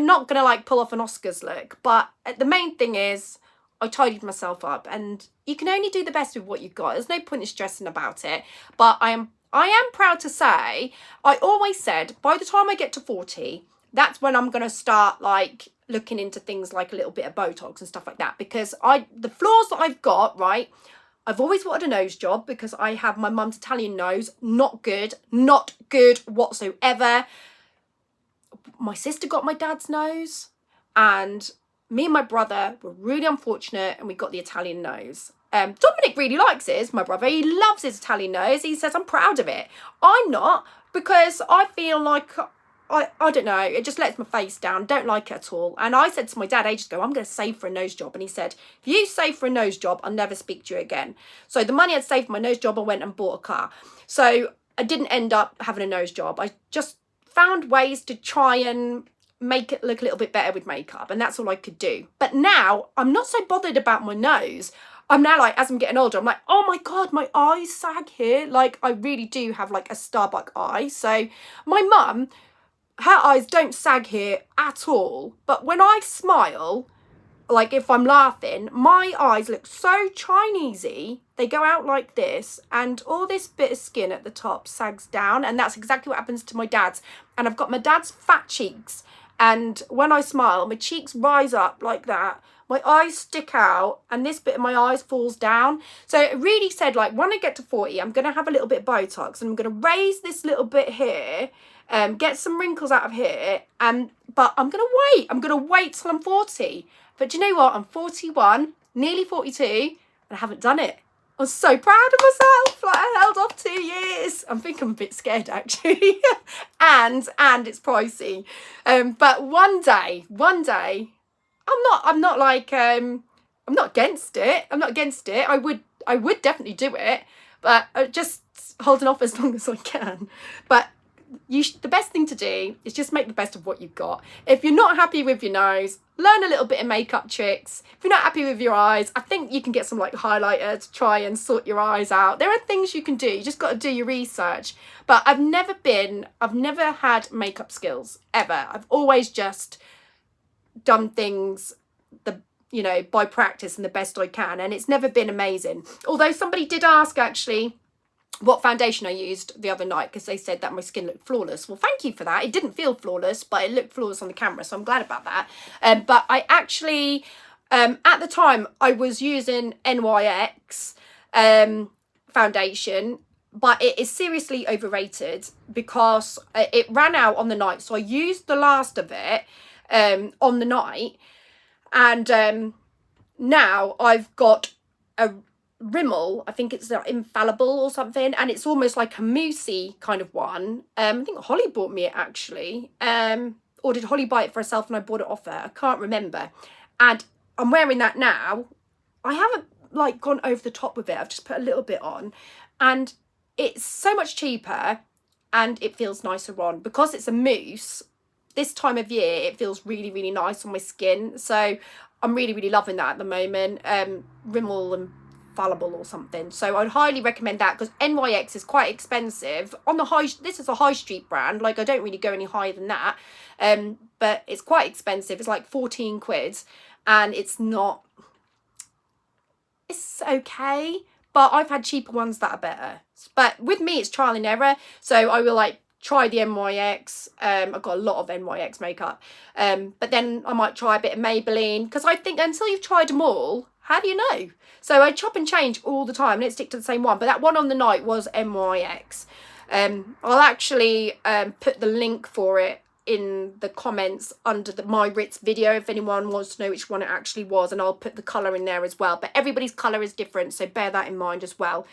not going to like pull off an Oscars look, but the main thing is I tidied myself up, and you can only do the best with what you've got. There's no point in stressing about it. But I am proud to say, I always said, by the time I get to 40, that's when I'm going to start, like, looking into things like a little bit of Botox and stuff like that. Because the flaws that I've got, right, I've always wanted a nose job because I have my mum's Italian nose. Not good whatsoever. My sister got my dad's nose, and me and my brother were really unfortunate, and we got the Italian nose. Dominic really likes his, my brother. He loves his Italian nose. He says, I'm proud of it. I'm not, because I feel like, I don't know, it just lets my face down. Don't like it at all. And I said to my dad ages ago, I'm going to save for a nose job. And he said, if you save for a nose job, I'll never speak to you again. So the money I'd saved for my nose job, I went and bought a car. So I didn't end up having a nose job. I just found ways to try and make it look a little bit better with makeup. And that's all I could do. But now I'm not so bothered about my nose. I'm now like, as I'm getting older, I'm like, oh my God, my eyes sag here. Like, I really do have like a Starbuck eye. So my mum, her eyes don't sag here at all. But when I smile, like if I'm laughing, my eyes look so Chinesey. They go out like this, and all this bit of skin at the top sags down. And that's exactly what happens to my dad's. And I've got my dad's fat cheeks. And when I smile, my cheeks rise up like that. My eyes stick out, and this bit of my eyes falls down. So it really said, like, when I get to 40, I'm going to have a little bit of Botox, and I'm going to raise this little bit here, get some wrinkles out of here, but I'm going to wait. I'm going to wait till I'm 40. But do you know what? I'm 41, nearly 42, and I haven't done it. I was so proud of myself. Like, I held off 2 years. I think I'm a bit scared, actually. and it's pricey. But one day, I'm not against it. I'm not against it. I would definitely do it, but just holding off as long as I can. But the best thing to do is just make the best of what you've got. If you're not happy with your nose, learn a little bit of makeup tricks. If you're not happy with your eyes, I think you can get some like highlighter to try and sort your eyes out. There are things you can do. You just got to do your research. But I've never had makeup skills ever. I've always just done things by practice and the best I can, and it's never been amazing. Although somebody did ask actually what foundation I used the other night, because they said that my skin looked flawless. Well, thank you for that. It didn't feel flawless, but it looked flawless on the camera, so I'm glad about that. But I actually At the time, I was using NYX foundation, but it is seriously overrated because it ran out on the night. So I used the last of it on the night, and now I've got a Rimmel, I think it's Infallible or something, and it's almost like a moussey kind of one. I think Holly bought me it actually, or did Holly buy it for herself and I bought it off her? I can't remember. And I'm wearing that now. I haven't like gone over the top with it. I've just put a little bit on, and it's so much cheaper and it feels nicer on because it's a mousse. This time of year, it feels really, really nice on my skin. So I'm really, really loving that at the moment. Rimmel and Fallible or something. So I'd highly recommend that because NYX is quite expensive on the high. This is a high street brand. Like I don't really go any higher than that. But it's quite expensive. It's like 14 quid, and it's not. It's okay, but I've had cheaper ones that are better. But with me, it's trial and error. So I will like try the NYX. I've got a lot of NYX makeup. But then I might try a bit of Maybelline because I think until you've tried them all, how do you know? So I chop and change all the time. I don't stick to the same one. But that one on the night was NYX. I'll actually put the link for it in the comments under my Ritz video if anyone wants to know which one it actually was, and I'll put the colour in there as well. But everybody's colour is different, so bear that in mind as well.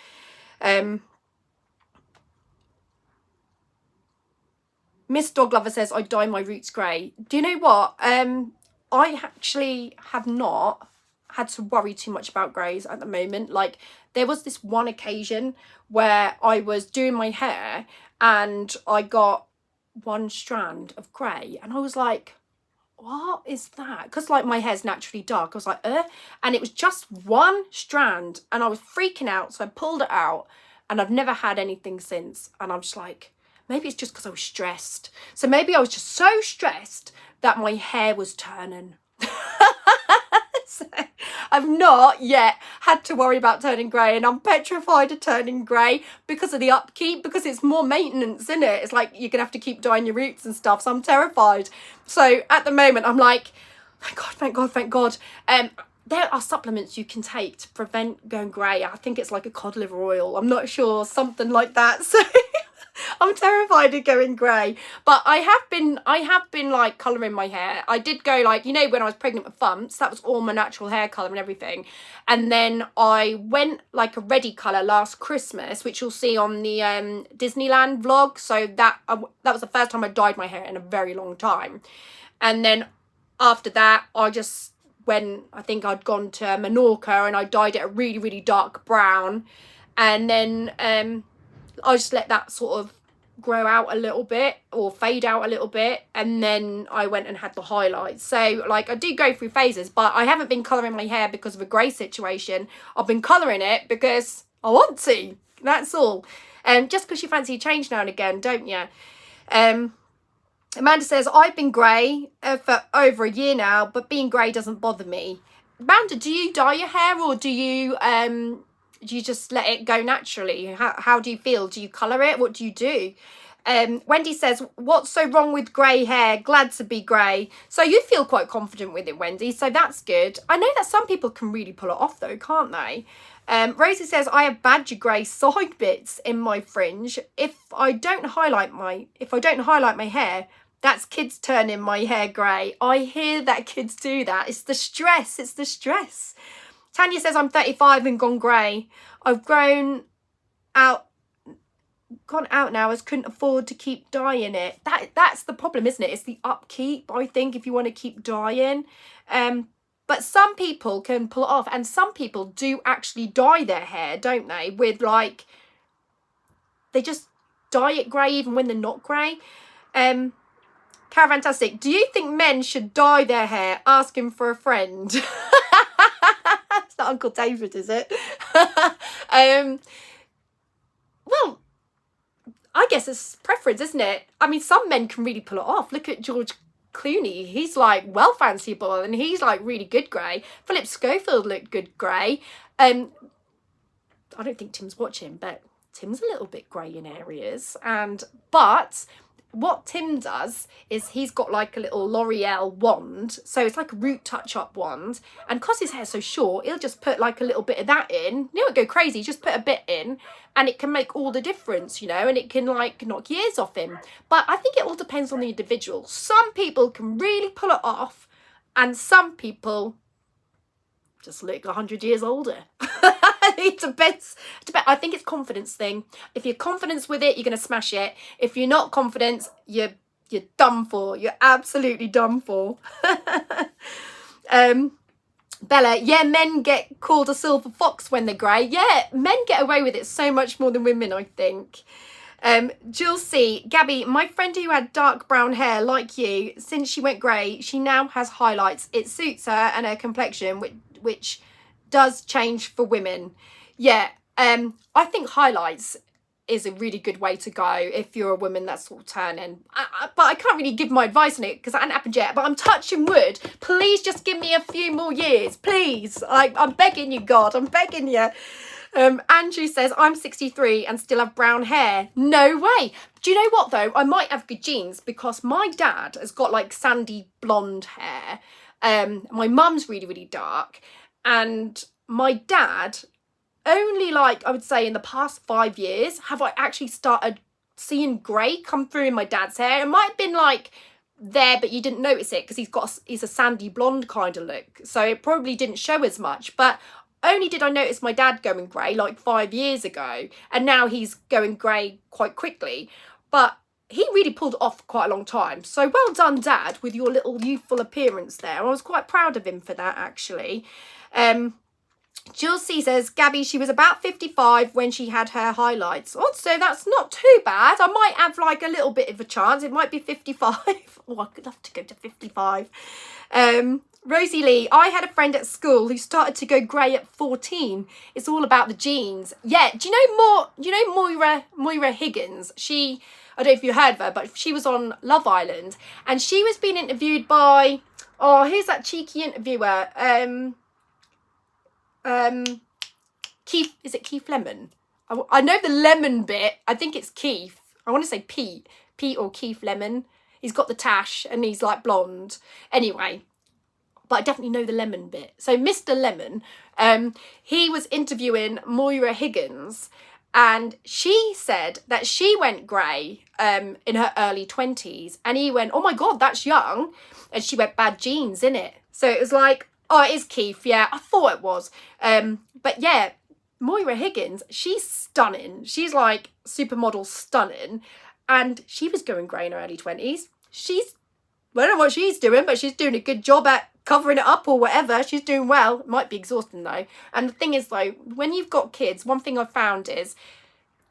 Miss Dog Lover says, I dye my roots grey. Do you know what? I actually have not had to worry too much about greys at the moment. Like there was this one occasion where I was doing my hair and I got one strand of grey and I was like, what is that? Because like my hair's naturally dark. I was like, and it was just one strand and I was freaking out, so I pulled it out and I've never had anything since. And I'm just like, maybe it's just because I was stressed. So maybe I was just so stressed that my hair was turning. So I've not yet had to worry about turning grey, and I'm petrified of turning grey because of the upkeep, because it's more maintenance, isn't it? It's like you're going to have to keep dyeing your roots and stuff, so I'm terrified. So at the moment, I'm like, thank God, thank God, thank God. There are supplements you can take to prevent going grey. I think it's like a cod liver oil. I'm not sure, something like that. So I'm terrified of going grey. But I have been like colouring my hair. I did go like, you know, when I was pregnant with Fumps, that was all my natural hair colour and everything. And then I went like a reddy colour last Christmas, which you'll see on the Disneyland vlog. So that was the first time I dyed my hair in a very long time. And then after that, I just when I think I'd gone to Menorca and I dyed it a really, really dark brown. And then I just let that sort of grow out a little bit or fade out a little bit. And then I went and had the highlights. So like I do go through phases, but I haven't been colouring my hair because of a grey situation. I've been colouring it because I want to. That's all. Just because you fancy a change now and again, don't you? Amanda says, I've been grey for over a year now, but being grey doesn't bother me. Amanda, do you dye your hair or do you just let it go naturally? How do you feel? Do you colour it? What do you do? Wendy says, what's so wrong with grey hair? Glad to be grey. So you feel quite confident with it, Wendy, so that's good. I know that some people can really pull it off though, can't they? Rosie says, I have badger grey side bits in my fringe. If I don't highlight my hair, that's kids turning my hair grey. I hear that kids do that. It's the stress. It's the stress. Tanya says, I'm 35 and gone grey. I've gone out now as couldn't afford to keep dyeing it. That's the problem, isn't it? It's the upkeep, I think, if you want to keep dyeing. But some people can pull it off, and some people do actually dye their hair, don't they? With like, they just dye it grey even when they're not grey. Caravantastic, do you think men should dye their hair? Asking for a friend. It's not Uncle David, is it? Well, I guess it's preference, isn't it? I mean, some men can really pull it off. Look at George Clooney. He's like well fanciable and he's like really good grey. Philip Schofield looked good grey. I don't think Tim's watching, but Tim's a little bit grey in areas. But what Tim does is he's got like a little L'Oreal wand. So it's like a root touch-up wand. And because his hair's so short, he'll just put like a little bit of that in. You don't go crazy, just put a bit in. And it can make all the difference, you know. And it can like knock years off him. But I think it all depends on the individual. Some people can really pull it off. And some people just look 100 years older. It depends. I think it's confidence thing. If you're confident with it, you're going to smash it. If you're not confident, you're done for. You're absolutely done for. Bella, yeah, men get called a silver fox when they're grey. Yeah, men get away with it so much more than women, I think. Jill C. Gabby, my friend who had dark brown hair like you, since she went grey, she now has highlights. It suits her and her complexion, which does change for women. Yeah, I think highlights is a really good way to go if you're a woman that's sort of turning. But I can't really give my advice on it because it hasn't happened yet. But I'm touching wood. Please just give me a few more years, please. I'm begging you, God. I'm begging you. Andrew says, I'm 63 and still have brown hair. No way. Do you know what, though? I might have good genes because my dad has got, like, sandy blonde hair. My mum's really, really dark. And my dad, only, like, I would say in the past 5 years, have I actually started seeing grey come through in my dad's hair. It might have been, like, there, but you didn't notice it because he's a sandy blonde kind of look. So it probably didn't show as much. But only did I notice my dad going grey like 5 years ago, and now he's going grey quite quickly. But he really pulled it off for quite a long time. So well done, Dad, with your little youthful appearance there. I was quite proud of him for that, actually. Jill C says, Gabby, she was about 55 when she had her highlights. Oh, so that's not too bad. I might have like a little bit of a chance. It might be 55. Oh, I could love to go to 55. Rosie Lee, I had a friend at school who started to go grey at 14. It's all about the genes. Yeah, do you know Moira Higgins? I don't know if you heard of her, but she was on Love Island and she was being interviewed by, who's that cheeky interviewer? Keith, is it Keith Lemon? I know the Lemon bit. I think it's Keith. I want to say Pete or Keith Lemon. He's got the tash and he's like blonde. Anyway, but I definitely know the Lemon bit. So Mr. Lemon, he was interviewing Moira Higgins and she said that she went grey in her early 20s and he went, oh my God, that's young. And she went, bad genes, innit? So it was like, oh, it is Keith. Yeah, I thought it was. But yeah, Moira Higgins, she's stunning. She's like supermodel stunning. And she was going grey in her early 20s. I don't know what she's doing, but she's doing a good job at covering it up or whatever. She's doing well. It might be exhausting though. And the thing is though, when you've got kids, one thing I've found is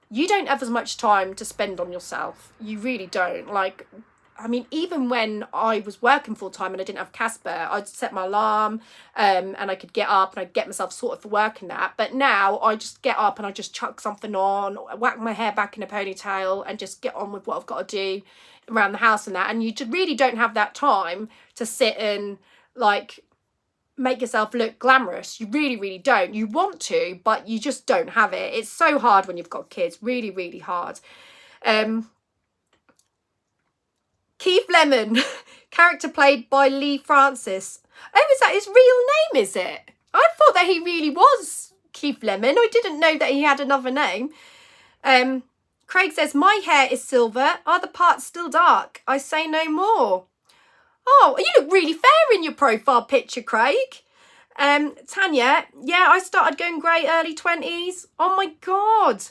you don't have as much time to spend on yourself. You really don't. Like, I mean, even when I was working full time and I didn't have Casper, I'd set my alarm and I could get up and I'd get myself sorted for work and that. But now I just get up and I just chuck something on, whack my hair back in a ponytail and just get on with what I've got to do around the house and that. And you really don't have that time to sit and like make yourself look glamorous. You really, really don't. You want to, but you just don't have it. It's so hard when you've got kids. Really, really hard. Keith Lemon, character played by Lee Francis. Oh, is that his real name, is it? I thought that he really was Keith Lemon. I didn't know that he had another name. Craig says, my hair is silver. Are the parts still dark? I say no more. Oh, you look really fair in your profile picture, Craig. Tanya, yeah, I started going grey early 20s. Oh my God.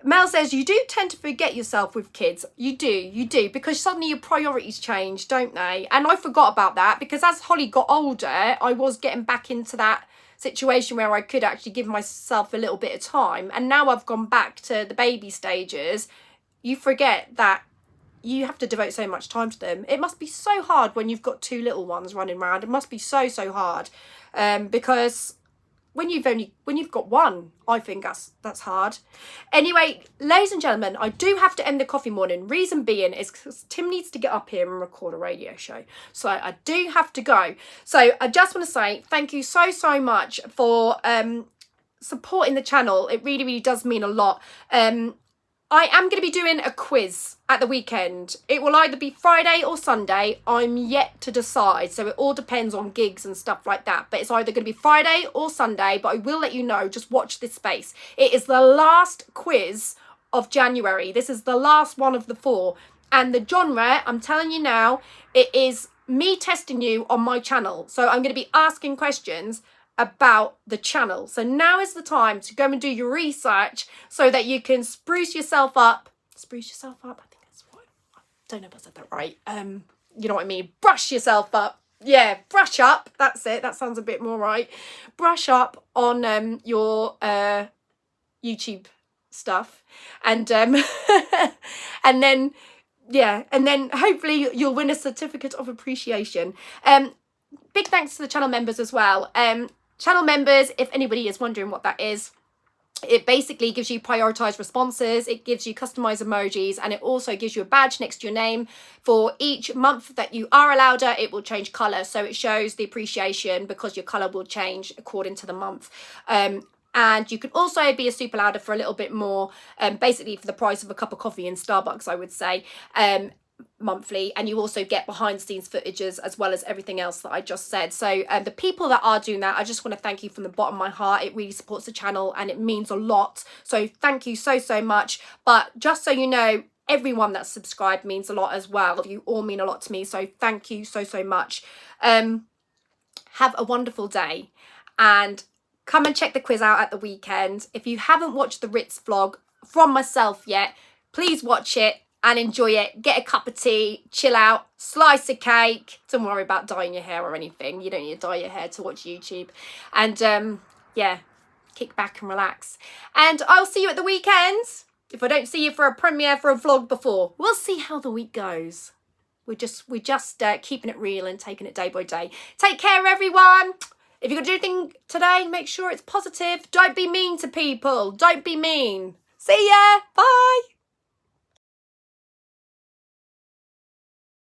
Mel says, you do tend to forget yourself with kids. You do, because suddenly your priorities change, don't they? And I forgot about that because as Holly got older, I was getting back into that situation where I could actually give myself a little bit of time. And now I've gone back to the baby stages. You forget that you have to devote so much time to them. It must be so hard when you've got two little ones running around. It must be so hard because when you've got one, I think that's hard. Anyway, ladies and gentlemen, I do have to end the coffee morning. Reason being is because Tim needs to get up here and record a radio show. So I do have to go. So I just want to say thank you so much for supporting the channel. It really, really does mean a lot. I am going to be doing a quiz at the weekend. It will either be Friday or Sunday. I'm yet to decide. So it all depends on gigs and stuff like that. But it's either going to be Friday or Sunday. But I will let you know. Just watch this space. It is the last quiz of January. This is the last one of the 4. And the genre, I'm telling you now, it is me testing you on my channel. So I'm going to be asking questions about the channel. So now is the time to go and do your research so that you can spruce yourself up. Spruce yourself up? I think that's what, I don't know if I said that right. You know what I mean? Brush yourself up. Yeah, brush up. That's it. That sounds a bit more right. Brush up on your YouTube stuff. And and then, yeah, and then hopefully you'll win a certificate of appreciation. Big thanks to the channel members as well. Channel members, if anybody is wondering what that is, it basically gives you prioritized responses, it gives you customized emojis, and it also gives you a badge next to your name. For each month that you are a louder, it will change colour, so it shows the appreciation because your colour will change according to the month. And you can also be a super louder for a little bit more, basically for the price of a cup of coffee in Starbucks, I would say, monthly. And you also get behind the scenes footages as well as everything else that I just said. So the people that are doing that, I just want to thank you from the bottom of my heart. It really supports the channel and it means a lot. So thank you so much. But just so you know, everyone that's subscribed means a lot as well. You all mean a lot to me. So thank you so much. Have a wonderful day and come and check the quiz out at the weekend. If you haven't watched the Ritz vlog from myself yet, please watch it and enjoy it. Get a cup of tea, chill out, slice a cake. Don't worry about dyeing your hair or anything. You don't need to dye your hair to watch YouTube. And yeah, kick back and relax. And I'll see you at the weekend. If I don't see you for a premiere for a vlog before, we'll see how the week goes. We're just keeping it real and taking it day by day. Take care, everyone. If you're going to do anything today, make sure it's positive. Don't be mean to people. Don't be mean. See ya. Bye.